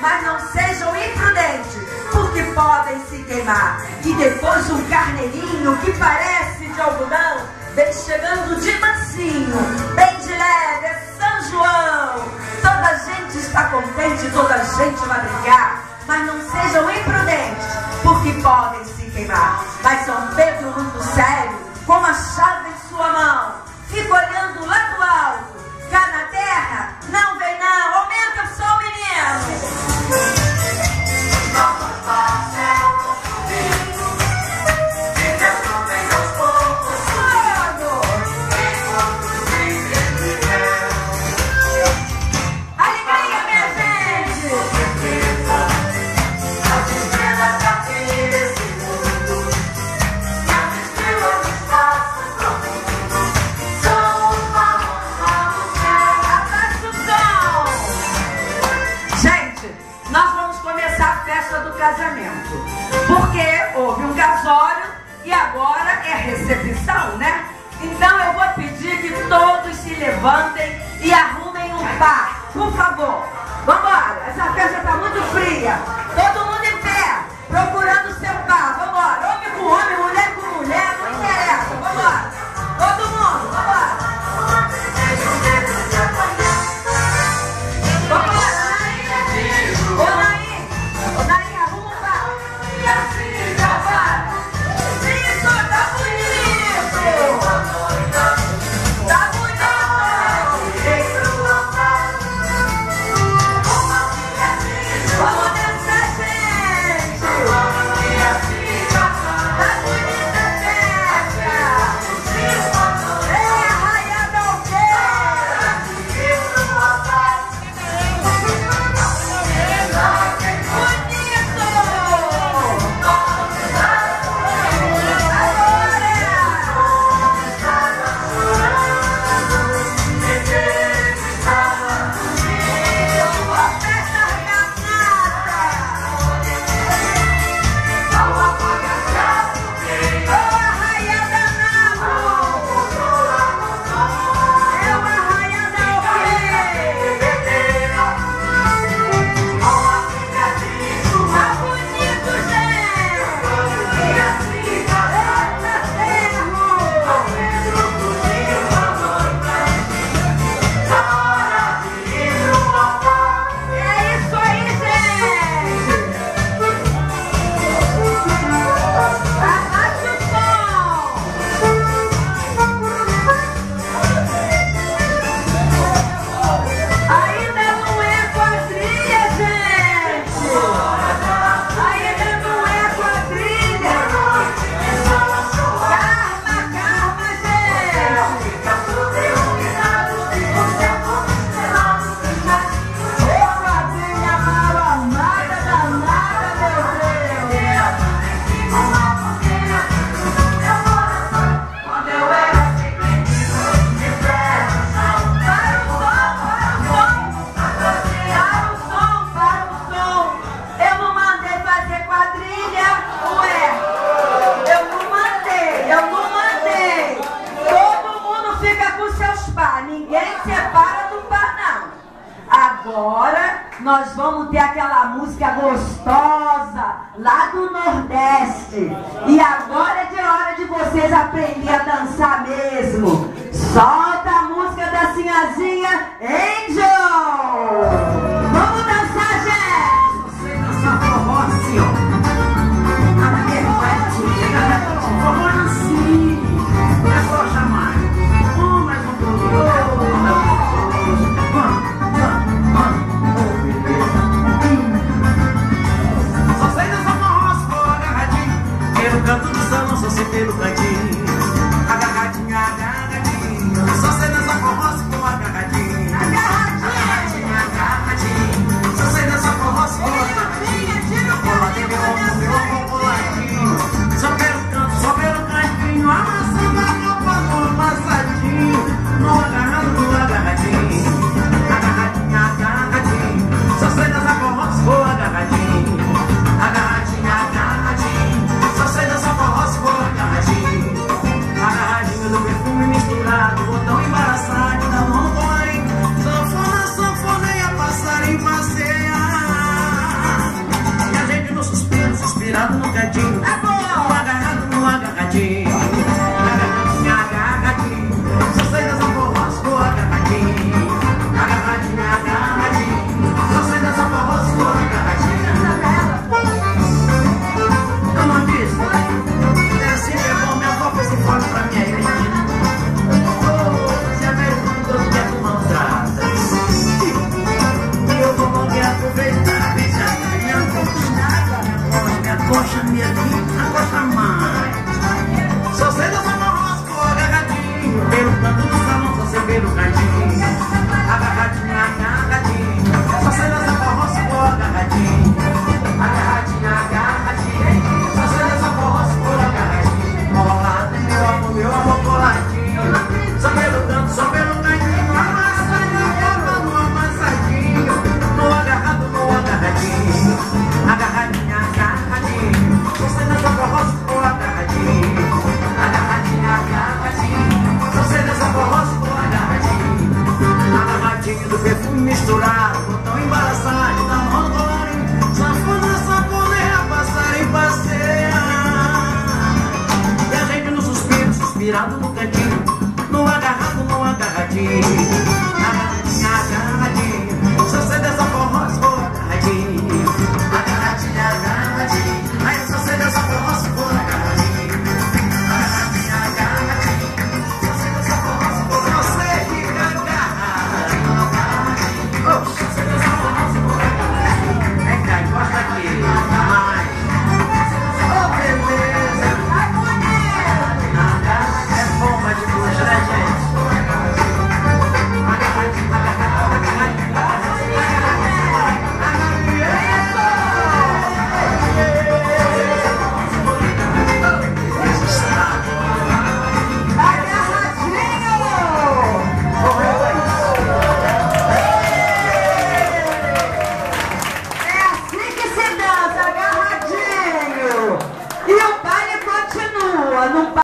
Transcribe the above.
mas não sejam imprudentes, porque podem se queimar. E depois um carneirinho que parece de algodão vem chegando de mansinho, bem de leve, é São João. Toda a gente está contente, toda a gente vai brincar, mas não sejam imprudentes, porque podem se queimar. Mas São Pedro, muito sério, com a chave em sua mão, fica olhando lá do alto. Cá na terra, não vem não, aumenta o som, menino. Porque houve um casório e agora é recepção, né? Então eu vou pedir que todos se levantem e arrumem um par, por favor. Vambora, essa festa tá muito fria. Todo mundo em pé, procurando o seu par. Vambora, homem com homem, mulher com mulher, não interessa. Vambora, todo mundo, vambora. Vambora, Naí. Ô Naí, arruma um par. Isso, tá bonito! Tá bonito! Vamos dançar, gente! Tá bonita a festa! É a raia da aldeia! Agora nós vamos ter aquela música gostosa lá do Nordeste. E agora é de hora de vocês aprenderem a dançar mesmo. Solta a música da Sinhazinha Angel. Vamos dançar, gente. Você dançar forró assim, ó. Forró assim. É só chamar. Mais um pouquinho. Só sei dançar forró se for agarradinho. Pelo canto do salão, só sei pelo cantinho. Agarradinho, agarradinho. Só sei dançar forró se for agarradinho. molhadinho do perfume misturado, tão embaraçado.